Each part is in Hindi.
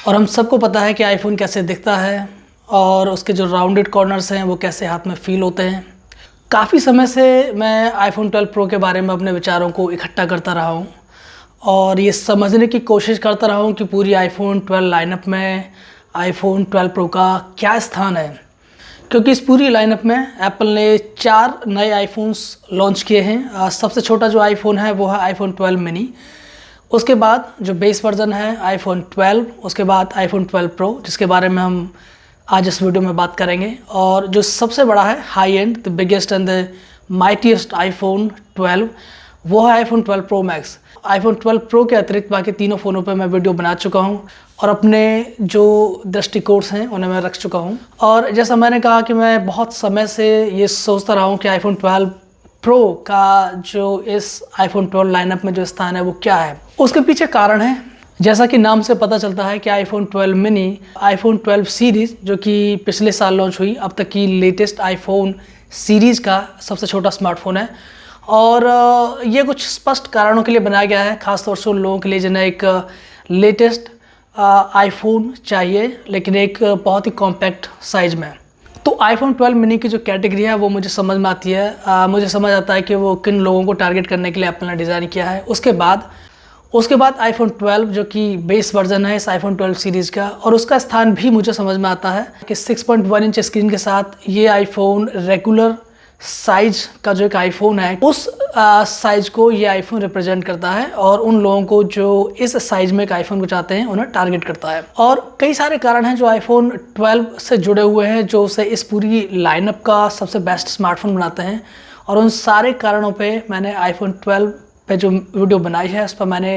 और हम सबको पता है कि आईफोन कैसे दिखता है और उसके जो राउंडेड कॉर्नर्स हैं वो कैसे हाथ में फील होते हैं। काफ़ी समय से मैं आईफोन 12 प्रो के बारे में अपने विचारों को इकट्ठा करता रहा हूँ और ये समझने की कोशिश करता रहा हूँ कि पूरी आईफोन 12 लाइनअप में आईफोन 12 प्रो का क्या स्थान है, क्योंकि इस पूरी लाइनअप में एप्पल ने 4 नए आईफोन्स लॉन्च किए हैं। सबसे छोटा जो आईफोन है वो है आईफोन 12 मिनी, उसके बाद जो बेस वर्जन है आईफोन 12, उसके बाद आईफोन 12 प्रो जिसके बारे में हम आज इस वीडियो में बात करेंगे, और जो सबसे बड़ा है high and the biggest and the mightiest iPhone 12 वो है iPhone 12 pro max. IPhone 12 pro के अतिरिक्त बाकी तीनों फ़ोनों पे मैं वीडियो बना चुका हूँ और अपने जो दृष्टिकोण हैं उन्हें मैं रख चुका हूँ। और जैसा मैंने कहा कि मैं बहुत समय से ये सोचता रहा हूँ कि आईफोन 12 प्रो का जो इस आईफोन 12 लाइनअप में जो स्थान है वो क्या है। उसके पीछे कारण है, जैसा कि नाम से पता चलता है कि आईफोन 12 मिनी आईफोन 12 सीरीज़ जो कि पिछले साल लॉन्च हुई, अब तक की लेटेस्ट आईफोन सीरीज़ का सबसे छोटा स्मार्टफोन है। और ये कुछ स्पष्ट कारणों के लिए बनाया गया है, ख़ासतौर से उन लोगों के लिए जिन्हें एक लेटेस्ट आईफोन चाहिए लेकिन एक बहुत ही कॉम्पैक्ट साइज़ में। तो आईफोन 12 मिनी की जो कैटेगरी है वो मुझे समझ में आती है। मुझे समझ आता है कि वो किन लोगों को टारगेट करने के लिए एप्पल ने डिज़ाइन किया है। उसके बाद आईफोन 12 जो कि बेस वर्जन है इस आईफोन 12 सीरीज़ का, और उसका स्थान भी मुझे समझ में आता है कि 6.1 इंच स्क्रीन के साथ ये आईफोन रेगुलर साइज का जो एक आईफोन है उस साइज को ये आईफोन रिप्रेजेंट करता है और उन लोगों को जो इस साइज में एक आईफोन को चाहते हैं उन्हें टारगेट करता है। और कई सारे कारण हैं जो आईफोन 12 से जुड़े हुए हैं जो उसे इस पूरी लाइनअप का सबसे बेस्ट स्मार्टफोन बनाते हैं, और उन सारे कारणों पे मैंने आईफोन 12 पे जो वीडियो बनाई है उस पर मैंने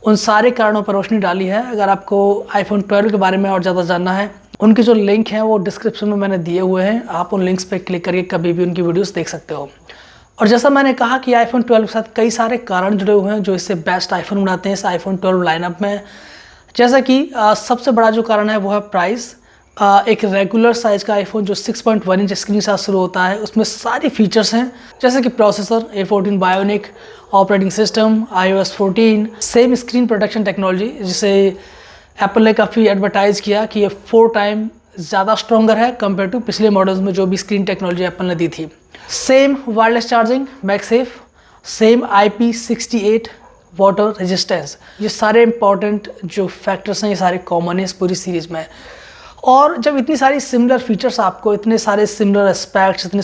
उन सारे कारणों पर रोशनी डाली है। अगर आपको आईफोन 12 के बारे में और ज़्यादा जानना है, उनके जो लिंक हैं वो डिस्क्रिप्शन में मैंने दिए हुए हैं, आप उन लिंक्स पे क्लिक करके कभी भी उनकी वीडियोस देख सकते हो। और जैसा मैंने कहा कि आईफोन 12 के साथ कई सारे कारण जुड़े हुए हैं जो इससे बेस्ट आईफोन बनाते हैं इस आईफोन 12 लाइनअप में। जैसा कि सबसे बड़ा जो कारण है वो है प्राइस। एक रेगुलर साइज का आईफोन जो 6.1 इंच स्क्रीन के साथ शुरू होता है उसमें सारी फीचर्स हैं, जैसे कि processor A14 bionic, operating system iOS 14, same screen protection technology जिसे एप्पल ने काफ़ी एडवर्टाइज़ किया कि ये 4 टाइम ज़्यादा स्ट्रॉन्गर है कंपेयर टू पिछले मॉडल्स में जो भी स्क्रीन टेक्नोलॉजी एप्पल ने दी थी। Same wireless charging, MagSafe, same IP68 water resistance, ये सारे इंपॉर्टेंट जो फैक्टर्स हैं ये सारे कॉमन है इस पूरी सीरीज़ में। और जब इतनी सारी सिमिलर फीचर्स आपको, इतने सारे सिमिलर एस्पेक्ट्स, इतनी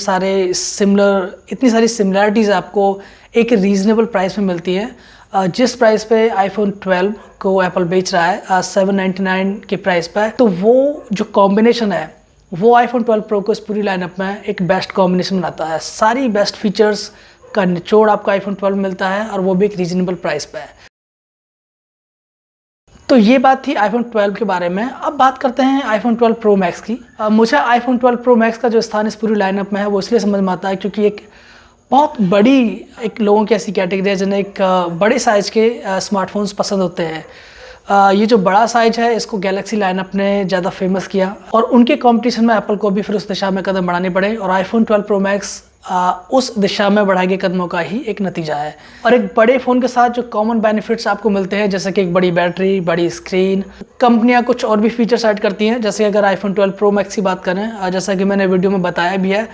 सारी सिमिलरिटीज़ आपको एक रीज़नेबल प्राइस में मिलती है, जिस प्राइस पे आईफोन 12 को एप्पल बेच रहा है 799 के प्राइस पर, तो वो जो कॉम्बिनेशन है वो आईफोन 12 प्रो को इस पूरी लाइनअप में एक बेस्ट कॉम्बिनेशन बनाता है। सारी बेस्ट फीचर्स का निचोड़ आपको आईफोन 12 मिलता है और वो भी एक रीज़नेबल प्राइस पे है। तो ये बात थी आईफोन 12 के बारे में। अब बात करते हैं आईफोन 12 प्रो मैक्स की। मुझे आईफोन 12 प्रो मैक्स का जो स्थान इस पूरी लाइनअप में है वो इसलिए समझ में आता है क्योंकि एक बहुत बड़ी एक लोगों की ऐसी कैटेगरी है जिन्हें एक बड़े साइज़ के स्मार्टफोन्स पसंद होते हैं। ये जो बड़ा साइज है इसको गैलेक्सी लाइनअप ने ज़्यादा फेमस किया और उनके कंपटीशन में एप्पल को भी फिर उस दिशा में कदम बढ़ाने पड़े, और आईफोन 12 प्रो मैक्स उस दिशा में बढ़ाए गए कदमों का ही एक नतीजा है। और एक बड़े फ़ोन के साथ जो कॉमन बेनिफिट्स आपको मिलते हैं, जैसे कि एक बड़ी बैटरी, बड़ी स्क्रीन, कंपनियां कुछ और भी फीचर्स ऐड करती हैं। जैसे अगर आईफोन 12 प्रो मैक्स की बात करें, जैसा कि मैंने वीडियो में बताया भी है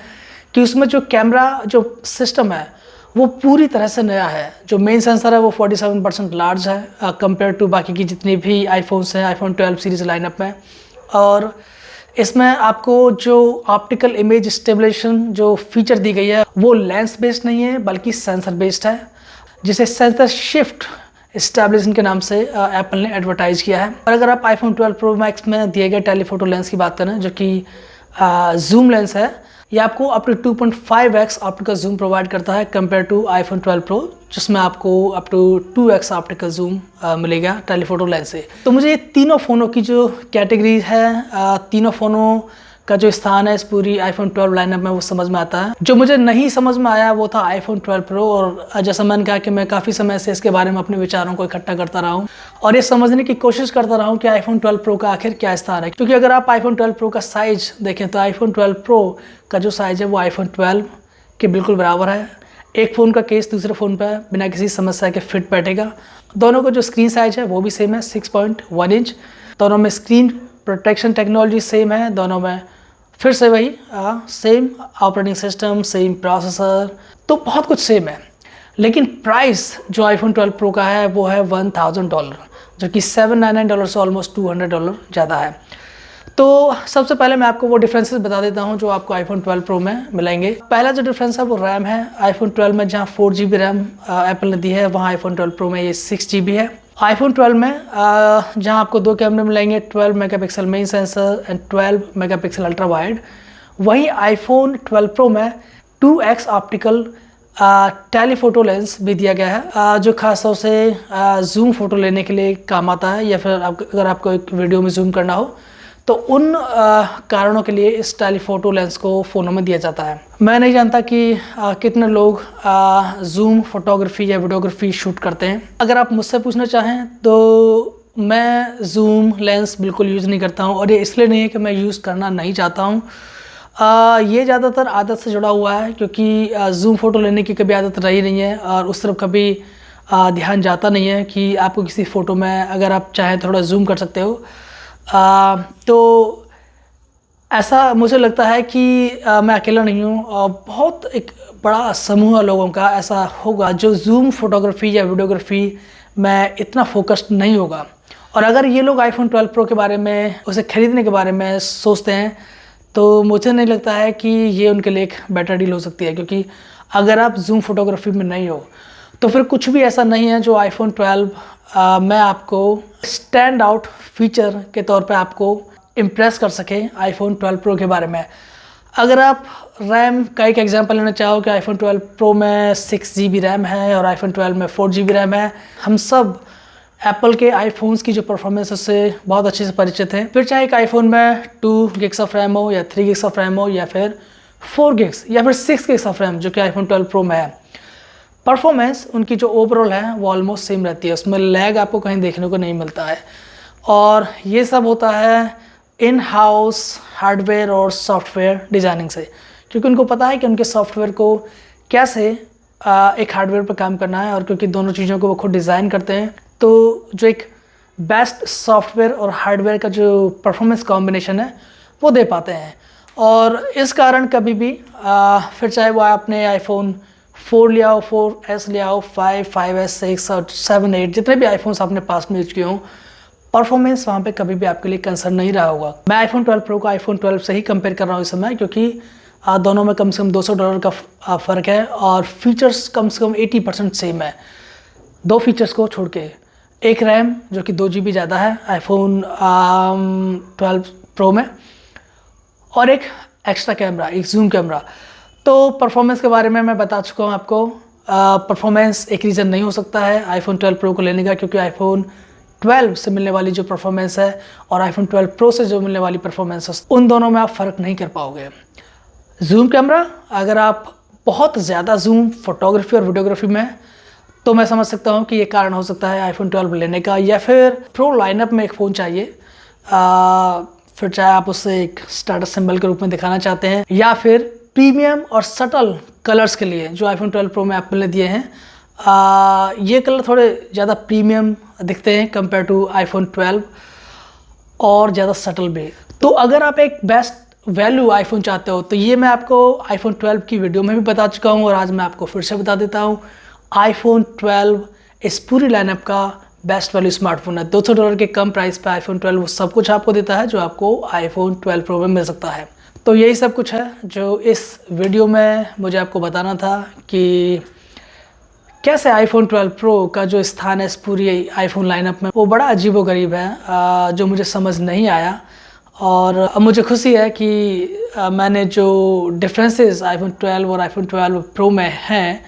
कि उसमें जो कैमरा जो सिस्टम है वो पूरी तरह से नया है। जो मेन सेंसर है वो 47% लार्ज है कंपेयर टू बाकी की जितनी भी आईफोन्स हैं आईफोन 12 सीरीज़ लाइनअप में। और इसमें आपको जो ऑप्टिकल इमेज स्टेबलाइजेशन जो फीचर दी गई है वो लेंस बेस्ड नहीं है बल्कि सेंसर बेस्ड है, जिसे सेंसर शिफ्ट स्टेबलाइजेशन के नाम से एप्पल ने एडवर्टाइज किया है। और अगर आप आईफोन 12 प्रो मैक्स में दिए गए टेलीफोटो लेंस की बात करें जो कि जूम लेंस है, ये आपको up to 2.5x optical zoom provide करता है कंपेयर टू आईफोन 12 प्रो जिसमें आपको up to 2x optical zoom मिलेगा टेलीफोटो लेंस से। तो मुझे ये तीनों फ़ोनों की जो कैटेगरी है, तीनों फ़ोनों का जो स्थान है इस पूरी आईफोन 12 लाइनअप में वो समझ में आता है। जो मुझे नहीं समझ में आया वो था आईफोन 12 प्रो, और जैसा मैंने कहा कि मैं काफ़ी समय से इसके बारे में अपने विचारों को इकट्ठा करता रहा हूँ और ये समझने की कोशिश करता रहा हूँ कि आईफोन 12 प्रो का आखिर क्या स्थान है। क्योंकि अगर आप आईफोन 12 प्रो का साइज देखें तो आईफोन 12 प्रो का जो साइज़ है वो आईफोन 12 के बिल्कुल बराबर है। एक फ़ोन का केस दूसरे फ़ोन पर बिना किसी समस्या के फिट बैठेगा। दोनों का जो स्क्रीन साइज है वो भी सेम है 6.1 इंच। दोनों में स्क्रीन प्रोटेक्शन टेक्नोलॉजी सेम है, दोनों में फिर से वही same operating system, same processor, तो बहुत कुछ सेम है। लेकिन प्राइस जो आईफोन 12 प्रो का है वो है $1000, जो कि $799 से ऑलमोस्ट $200 ज़्यादा है। तो सबसे पहले मैं आपको वो डिफरेंसेस बता देता हूँ जो आपको आईफोन 12 प्रो में मिलेंगे। पहला जो डिफरेंस है वो रैम है। आईफोन 12 में जहाँ 4GB रैम एप्पल ने दी है, वहाँ आईफोन 12 प्रो में ये 6GB है। आईफोन 12 में जहाँ आपको 2 कैमरे मिलेंगे, 12 megapixel main sensor and 12 megapixel ultra wide, वहीं आईफोन 12 प्रो में 2x ऑप्टिकल टेलीफोटो लेंस भी दिया गया है, जो खासतौर से जूम फोटो लेने के लिए काम आता है, या फिर अगर आपको एक वीडियो में जूम करना हो तो उन कारणों के लिए इस टेलीफोटो लेंस को फ़ोनों में दिया जाता है। मैं नहीं जानता कि कितने लोग जूम फोटोग्राफी या वीडियोग्राफी शूट करते हैं। अगर आप मुझसे पूछना चाहें तो मैं जूम लेंस बिल्कुल यूज़ नहीं करता हूं, और ये इसलिए नहीं है कि मैं यूज़ करना नहीं चाहता हूं। ये ज़्यादातर आदत से जुड़ा हुआ है, क्योंकि जूम फ़ोटो लेने की कभी आदत रही नहीं है और उस तरफ कभी ध्यान जाता नहीं है कि आपको किसी फ़ोटो में अगर आप चाहें थोड़ा जूम कर सकते हो। तो ऐसा मुझे लगता है कि मैं अकेला नहीं हूँ, और बहुत एक बड़ा समूह लोगों का ऐसा होगा जो जूम फोटोग्राफी या वीडियोग्राफी में इतना फोकस्ड नहीं होगा। और अगर ये लोग आईफोन 12 प्रो के बारे में, उसे ख़रीदने के बारे में सोचते हैं, तो मुझे नहीं लगता है कि ये उनके लिए एक बेटर डील हो सकती है, क्योंकि अगर आप जूम फोटोग्राफी में नहीं हो तो फिर कुछ भी ऐसा नहीं है जो आईफोन 12 में आपको स्टैंड आउट फीचर के तौर पे आपको इम्प्रेस कर सके आईफोन 12 प्रो के बारे में। अगर आप रैम का एक एग्जांपल लेना चाहो कि आईफोन 12 प्रो में 6GB रैम है और आईफोन 12 में 4GB रैम है, हम सब एप्पल के आईफोन्स की जो परफॉर्मेंस से बहुत अच्छे से परिचित हैं। फिर चाहे एक आईफोन में 2GB ऑफ रैम हो या 3GB ऑफ रैम हो या फिर 4GB या फिर 6GB ऑफ रैम जो कि आईफोन 12 प्रो में है, परफॉर्मेंस उनकी जो ओवरऑल है वो ऑलमोस्ट सेम रहती है। उसमें लैग आपको कहीं देखने को नहीं मिलता है, और ये सब होता है इन हाउस हार्डवेयर और सॉफ्टवेयर डिज़ाइनिंग से, क्योंकि उनको पता है कि उनके सॉफ्टवेयर को कैसे एक हार्डवेयर पर काम करना है, और क्योंकि दोनों चीज़ों को वो खुद डिज़ाइन करते हैं, तो जो एक बेस्ट सॉफ्टवेयर और हार्डवेयर का जो परफॉर्मेंस कॉम्बिनेशन है वो दे पाते हैं। और इस कारण कभी भी फिर चाहे वो आपने आईफोन 4 लिया हो, 4S लिया हो, 5, 5S, 6 और 7, 8, जितने भी आईफोन्स आपने पास में यूज किए हों, परफॉर्मेंस वहाँ पे कभी भी आपके लिए कंसर्न नहीं रहा होगा। मैं आईफोन 12 प्रो को आईफोन 12 से ही कंपेयर कर रहा हूँ इस समय, क्योंकि दोनों में कम से कम $200 का फ़र्क है, और फीचर्स कम से कम 80% सेम है, 2 फीचर्स को छोड़ के। एक रैम जो कि 2GB ज़्यादा है आईफोन 12 प्रो में, और एक एक्स्ट्रा कैमरा, एक जूम कैमरा। तो परफॉर्मेंस के बारे में मैं बता चुका हूँ आपको। परफॉर्मेंस एक रीज़न नहीं हो सकता है आईफोन 12 प्रो को लेने का, क्योंकि आईफोन 12 से मिलने वाली जो परफॉर्मेंस है और आईफोन 12 प्रो से जो मिलने वाली परफॉर्मेंस है, उन दोनों में आप फ़र्क नहीं कर पाओगे। जूम कैमरा, अगर आप बहुत ज़्यादा जूम फोटोग्राफी और वीडियोग्राफी में, तो मैं समझ सकता हूँ कि ये कारण हो सकता है आईफोन 12 लेने का। या फिर प्रो लाइनअप में एक फ़ोन चाहिए, फिर चाहे आप उसे एक स्टेटस सिंबल के रूप में दिखाना चाहते हैं, या फिर प्रीमियम और सटल कलर्स के लिए जो आईफोन 12 प्रो में एप्पल ने दिए हैं, ये कलर थोड़े ज़्यादा प्रीमियम दिखते हैं कंपेयर टू आईफोन 12, और ज़्यादा सटल भी। तो अगर आप एक बेस्ट वैल्यू आईफोन चाहते हो, तो ये मैं आपको आईफोन 12 की वीडियो में भी बता चुका हूँ, और आज मैं आपको फिर से बता देता हूँ। आईफोन 12 इस पूरी लाइनअप का बेस्ट वैल्यू स्मार्टफोन है। $200 के कम प्राइस पे आईफोन 12 वो सब कुछ आपको देता है जो आपको आईफोन 12 प्रो में मिल सकता है। तो यही सब कुछ है जो इस वीडियो में मुझे आपको बताना था, कि कैसे आईफोन 12 प्रो का जो स्थान है इस पूरी आईफोन लाइनअप में वो बड़ा अजीबोगरीब है, जो मुझे समझ नहीं आया। और अब मुझे खुशी है कि मैंने जो डिफरेंसेस आईफोन 12 और आईफोन 12 प्रो में हैं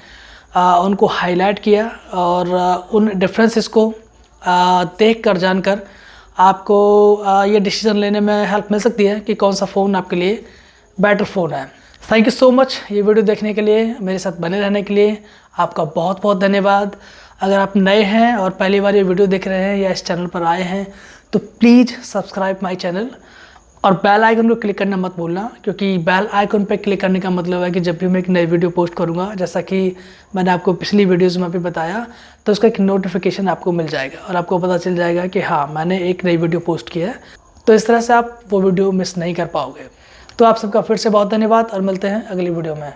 उनको हाईलाइट किया, और उन डिफरेंसेस को देख कर जानकर आपको ये डिसीजन लेने में हेल्प मिल सकती है कि कौन सा फ़ोन आपके लिए बेटर फ़ोन है। थैंक यू सो मच ये वीडियो देखने के लिए, मेरे साथ बने रहने के लिए आपका बहुत बहुत धन्यवाद। अगर आप नए हैं और पहली बार ये वीडियो देख रहे हैं या इस चैनल पर आए हैं, तो प्लीज़ सब्सक्राइब माय चैनल और बेल आइकन को क्लिक करना मत भूलना, क्योंकि बेल आइकन पे क्लिक करने का मतलब है कि जब भी मैं एक नई वीडियो पोस्ट करूँगा, जैसा कि मैंने आपको पिछली वीडियोस में भी बताया, तो उसका एक नोटिफिकेशन आपको मिल जाएगा और आपको पता चल जाएगा कि हाँ, मैंने एक नई वीडियो पोस्ट की है। तो इस तरह से आप वो वीडियो मिस नहीं कर पाओगे। तो आप सबका फिर से बहुत धन्यवाद और मिलते हैं अगली वीडियो में।